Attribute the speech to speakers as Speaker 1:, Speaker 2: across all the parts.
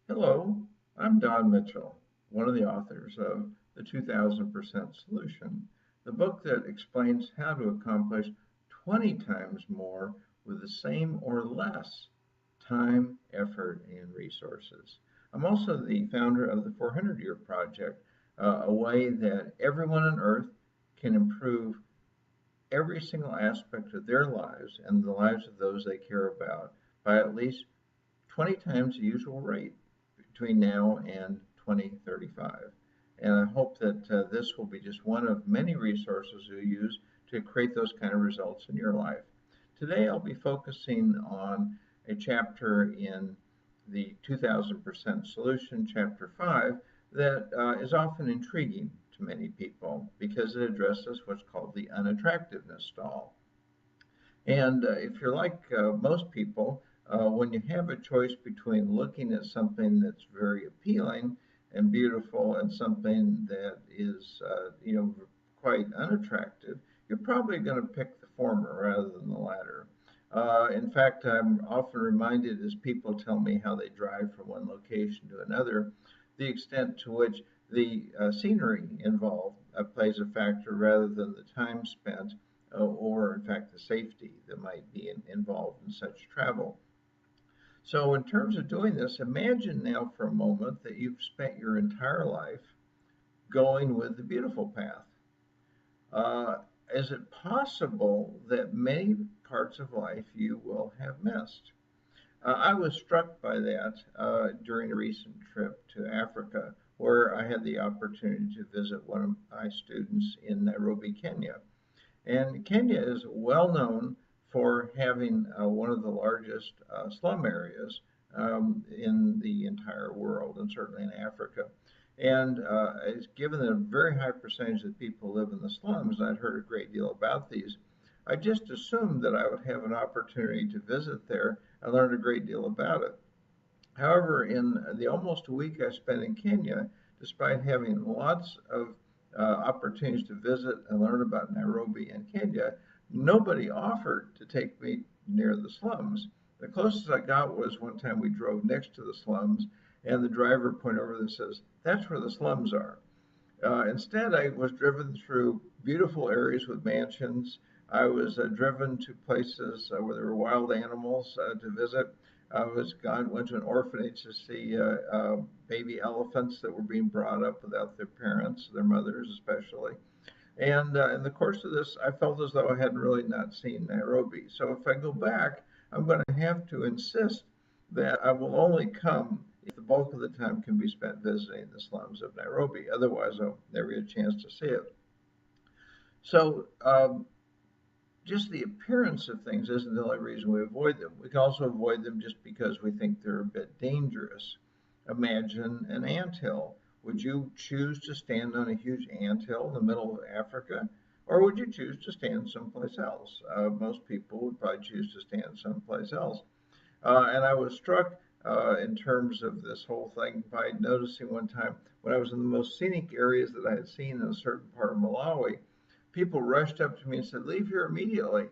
Speaker 1: Hello, I'm Don Mitchell, one of the authors of The 2000% Solution, the book that explains how to accomplish 20 times more with the same or less time, effort, and resources. I'm also the founder of the 400 Year Project, a way that everyone on Earth can improve every single aspect of their lives and the lives of those they care about by at least 20 times the usual rate between now and 2035. And I hope that this will be just one of many resources you use to create those kind of results in your life. Today, I'll be focusing on a chapter in the 2000% Solution, Chapter 5, that is often intriguing to many people because it addresses what's called the unattractiveness stall. And if you're like most people, when you have a choice between looking at something that's very appealing and beautiful and something that is, quite unattractive, you're probably going to pick the former rather than the latter. In fact, I'm often reminded as people tell me how they drive from one location to another, the extent to which the scenery involved plays a factor rather than the time spent or in fact the safety that might be involved in such travel. So, in terms of doing this, imagine now for a moment that you've spent your entire life going with the beautiful path. Uh, is it possible that many parts of life you will have missed? I was struck by that during a recent trip to Africa, where I had the opportunity to visit one of my students in Nairobi, Kenya. And Kenya is well known for having one of the largest slum areas in the entire world, and certainly in Africa. And it's given that a very high percentage of people live in the slums, and I'd heard a great deal about these. I just assumed that I would have an opportunity to visit there and learn a great deal about it. However, in the almost a week I spent in Kenya, despite having lots of opportunities to visit and learn about Nairobi and Kenya, nobody offered to take me near the slums. The closest I got was one time we drove next to the slums, and the driver pointed over and says, "That's where the slums are." Instead, I was driven through beautiful areas with mansions. I was driven to places where there were wild animals to visit. Went to an orphanage to see baby elephants that were being brought up without their parents, their mothers especially. And in the course of this, I felt as though I hadn't really not seen Nairobi. So if I go back, I'm going to have to insist that I will only come if the bulk of the time can be spent visiting the slums of Nairobi. Otherwise, I'll never get a chance to see it. So just the appearance of things isn't the only reason we avoid them. We can also avoid them just because we think they're a bit dangerous. Imagine an anthill. Would you choose to stand on a huge anthill in the middle of Africa, or would you choose to stand someplace else? Most people would probably choose to stand someplace else. And I was struck in terms of this whole thing by noticing one time when I was in the most scenic areas that I had seen in a certain part of Malawi, people rushed up to me and said, "Leave here immediately."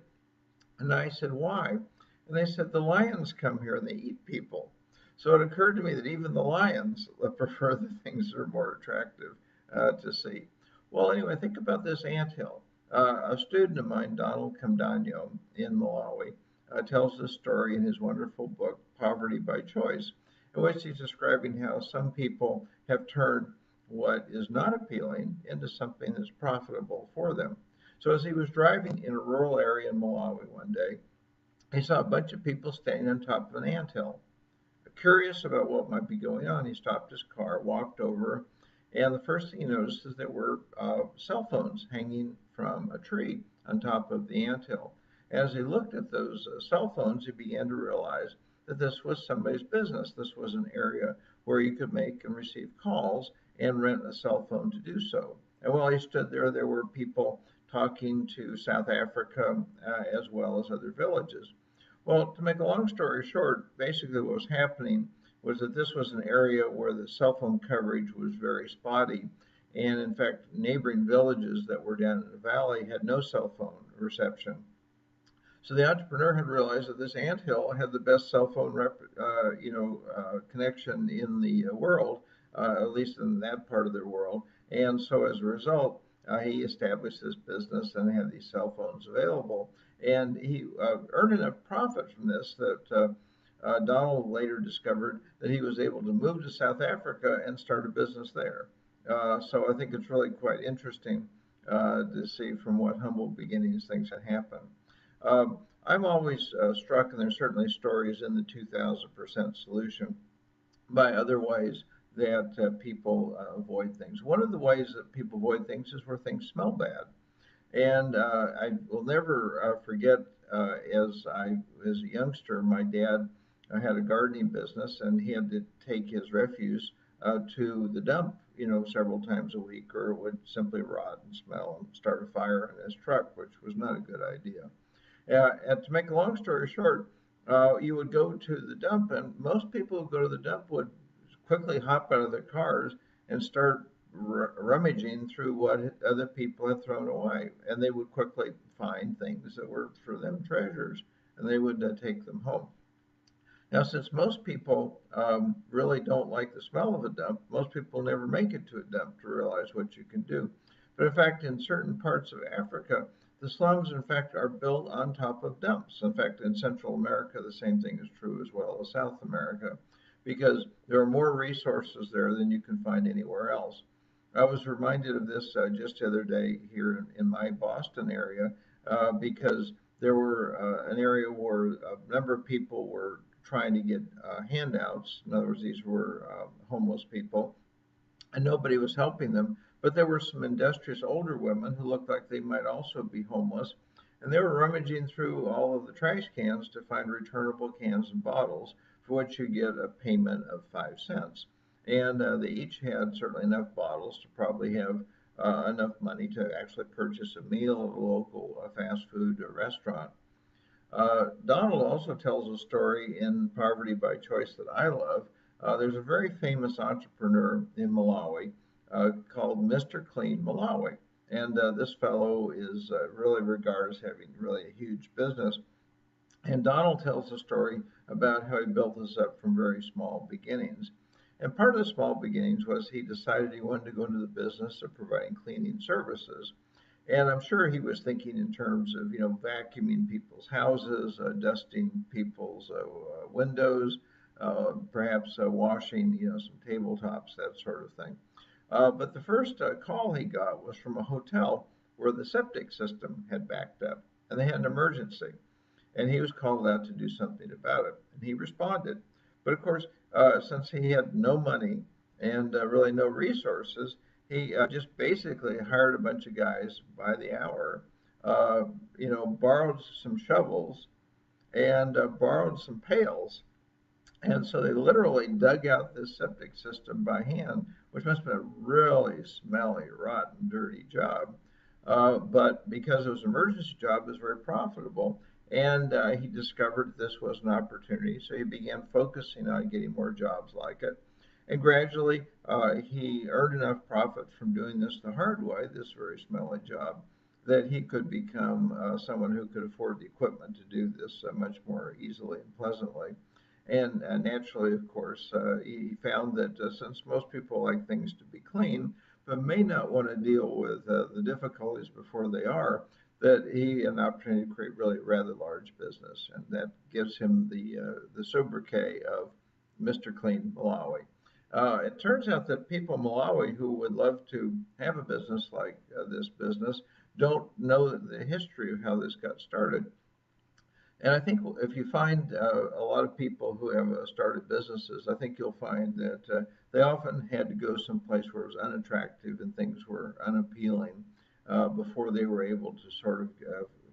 Speaker 1: And I said, "Why?" And they said, "The lions come here and they eat people." So it occurred to me that even the lions prefer the things that are more attractive to see. Well, anyway, think about this anthill. A student of mine, Donald Camdano in Malawi, tells this story in his wonderful book, Poverty by Choice, in which he's describing how some people have turned what is not appealing into something that's profitable for them. So as he was driving in a rural area in Malawi one day, he saw a bunch of people standing on top of an anthill. Curious about what might be going on, he stopped his car, walked over, and the first thing he noticed is there were cell phones hanging from a tree on top of the anthill. As he looked at those cell phones, he began to realize that this was somebody's business. This was an area where you could make and receive calls and rent a cell phone to do so. And while he stood there, there were people talking to South Africa as well as other villages. Well, to make a long story short, basically what was happening was that this was an area where the cell phone coverage was very spotty. And in fact, neighboring villages that were down in the valley had no cell phone reception. So the entrepreneur had realized that this anthill had the best cell phone connection in the world, at least in that part of the world. And so as a result, he established this business and had these cell phones available. And he earned enough profit from this that Donald later discovered that he was able to move to South Africa and start a business there. So I think it's really quite interesting to see from what humble beginnings things can happen. I'm always struck, and there's certainly stories in the 2000% solution, by other ways that people avoid things. One of the ways that people avoid things is where things smell bad. And I will never forget, as a youngster, my dad had a gardening business, and he had to take his refuse to the dump, several times a week, or it would simply rot and smell and start a fire in his truck, which was not a good idea. And to make a long story short, you would go to the dump, and most people who go to the dump would quickly hop out of their cars and start rummaging through what other people had thrown away. And they would quickly find things that were for them treasures, and they would take them home. Now, since most people really don't like the smell of a dump, most people never make it to a dump to realize what you can do. But in fact, in certain parts of Africa, the slums, in fact, are built on top of dumps. In fact, in Central America, the same thing is true as well as South America, because there are more resources there than you can find anywhere else. I was reminded of this just the other day here in my Boston area, because there were an area where a number of people were trying to get handouts. In other words, these were homeless people, and nobody was helping them. But there were some industrious older women who looked like they might also be homeless, and they were rummaging through all of the trash cans to find returnable cans and bottles for which you get a payment of 5 cents. And they each had certainly enough bottles to probably have enough money to actually purchase a meal at a local fast food restaurant. Donald also tells a story in Poverty by Choice that I love. There's a very famous entrepreneur in Malawi called Mr. Clean Malawi. And this fellow is really regarded as having really a huge business. And Donald tells a story about how he built this up from very small beginnings. And part of the small beginnings was he decided he wanted to go into the business of providing cleaning services. And I'm sure he was thinking in terms of, vacuuming people's houses, dusting people's windows, perhaps washing, some tabletops, that sort of thing. But the first call he got was from a hotel where the septic system had backed up and they had an emergency. And he was called out to do something about it. And he responded. But of course, since he had no money and really no resources, he just basically hired a bunch of guys by the hour, borrowed some shovels and borrowed some pails. And so they literally dug out this septic system by hand, which must have been a really smelly, rotten, dirty job. But because it was an emergency job, it was very profitable. And he discovered this was an opportunity. So he began focusing on getting more jobs like it. And gradually, he earned enough profit from doing this the hard way, this very smelly job, that he could become someone who could afford the equipment to do this much more easily and pleasantly. And naturally, of course, he found that since most people like things to be clean, but may not want to deal with the difficulties before they are, that he had an opportunity to create really a rather large business. And that gives him the sobriquet of Mr. Clean Malawi. It turns out that people in Malawi who would love to have a business like this business don't know the history of how this got started. And I think if you find a lot of people who have started businesses, I think you'll find that they often had to go someplace where it was unattractive and things were unappealing before they were able to sort of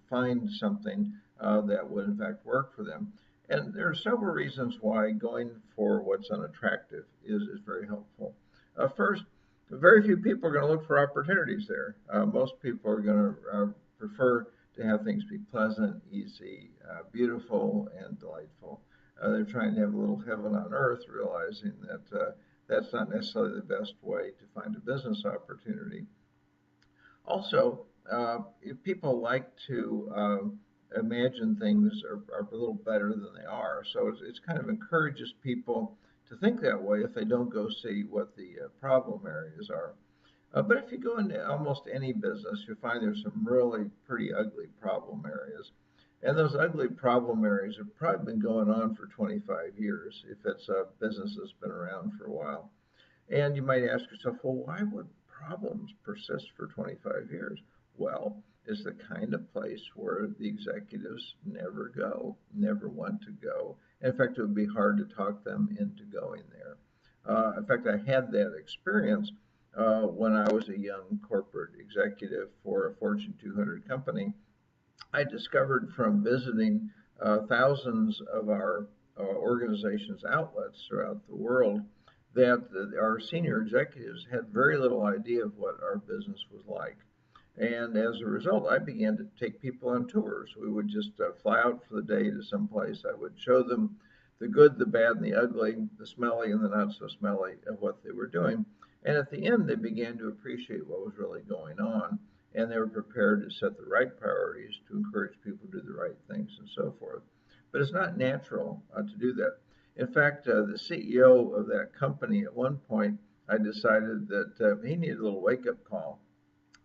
Speaker 1: find something that would in fact work for them. And there are several reasons why going for what's unattractive is very helpful. First, very few people are going to look for opportunities there. Most people are going to prefer to have things be pleasant, easy, beautiful, and delightful. They're trying to have a little heaven on earth, realizing that that's not necessarily the best way to find a business opportunity. Also, if people like to imagine things are a little better than they are. So it's kind of encourages people to think that way if they don't go see what the problem areas are. But if you go into almost any business, you'll find there's some really pretty ugly problem areas. And those ugly problem areas have probably been going on for 25 years if it's a business that's been around for a while. And you might ask yourself, well, why would problems persist for 25 years? Well, it's the kind of place where the executives never go, never want to go. In fact, it would be hard to talk them into going there. In fact, I had that experience when I was a young corporate executive for a Fortune 200 company. I discovered from visiting thousands of our organization's outlets throughout the world that our senior executives had very little idea of what our business was like. And as a result, I began to take people on tours. We would just fly out for the day to some place. I would show them the good, the bad, and the ugly, the smelly and the not so smelly of what they were doing. And at the end, they began to appreciate what was really going on. And they were prepared to set the right priorities to encourage people to do the right things and so forth. But it's not natural to do that. In fact, the CEO of that company at one point, I decided that he needed a little wake up call.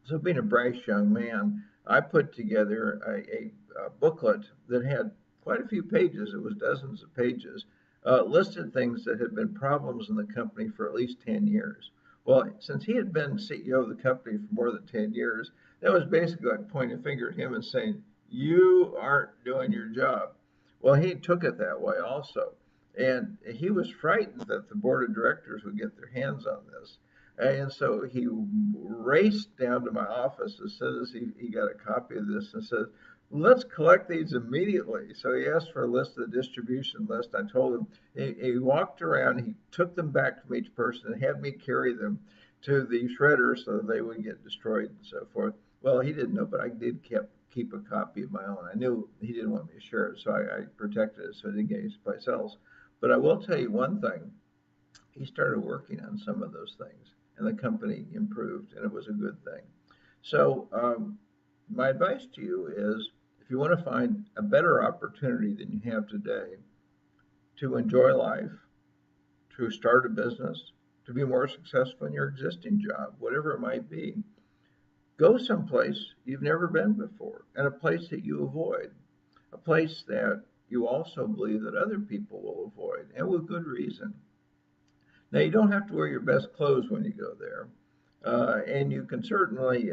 Speaker 1: So, being a brash young man, I put together a booklet that had quite a few pages. It was dozens of pages, listed things that had been problems in the company for at least 10 years. Well, since he had been CEO of the company for more than 10 years, that was basically like pointing a finger at him and saying, you aren't doing your job. Well, he took it that way also. And he was frightened that the board of directors would get their hands on this. And so he raced down to my office as soon as he got a copy of this and said, let's collect these immediately. So he asked for a list of the distribution list. I told him, he walked around, he took them back from each person and had me carry them to the shredder so they would get destroyed and so forth. Well, he didn't know, but I did keep a copy of my own. I knew he didn't want me to share it, so I protected it so it didn't get anyplace else. But I will tell you one thing, he started working on some of those things and the company improved and it was a good thing. So my advice to you is if you want to find a better opportunity than you have today to enjoy life, to start a business, to be more successful in your existing job, whatever it might be, go someplace you've never been before and a place that you avoid, a place that you also believe that other people will avoid and with good reason. Now, you don't have to wear your best clothes when you go there. And you can certainly,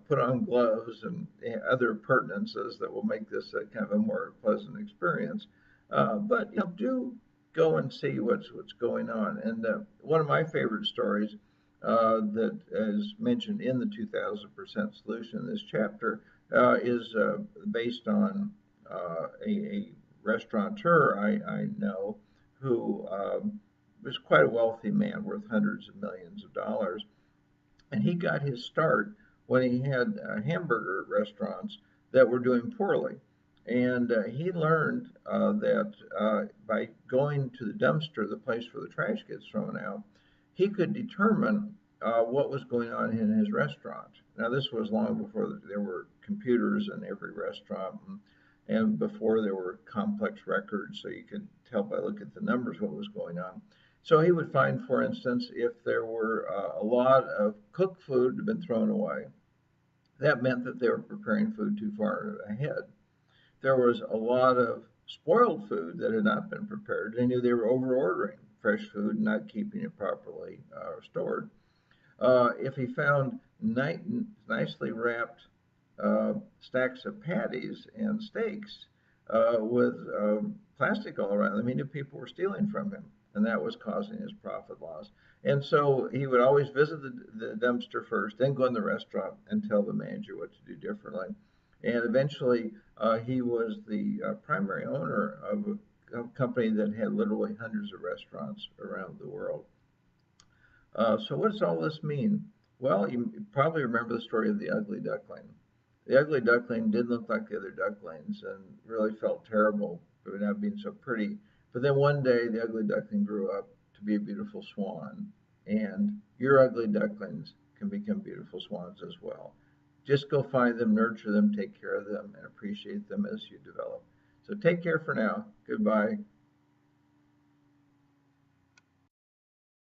Speaker 1: put on gloves and other pertinences that will make this a kind of a more pleasant experience. But do go and see what's going on. And one of my favorite stories that is mentioned in the 2000% solution in this chapter is based on a restaurateur I know who was quite a wealthy man worth hundreds of millions of dollars. And he got his start when he had hamburger restaurants that were doing poorly. And he learned that by going to the dumpster, the place where the trash gets thrown out, he could determine what was going on in his restaurant. Now, this was long before there were computers in every restaurant and before there were complex records, so you could tell by looking at the numbers what was going on. So he would find, for instance, if there were a lot of cooked food that had been thrown away, that meant that they were preparing food too far ahead. There was a lot of spoiled food that had not been prepared. They knew they were over ordering fresh food and not keeping it properly stored. If he found nicely wrapped stacks of patties and steaks with plastic all around them, he knew people were stealing from him, and that was causing his profit loss. And so he would always visit the dumpster first, then go in the restaurant and tell the manager what to do differently. And eventually, he was the primary owner of a company that had literally hundreds of restaurants around the world. So what does all this mean? Well, you probably remember the story of the ugly duckling. The ugly duckling didn't look like the other ducklings and really felt terrible for not being so pretty. But then one day, the ugly duckling grew up to be a beautiful swan. And your ugly ducklings can become beautiful swans as well. Just go find them, nurture them, take care of them, and appreciate them as you develop. So take care for now. Goodbye.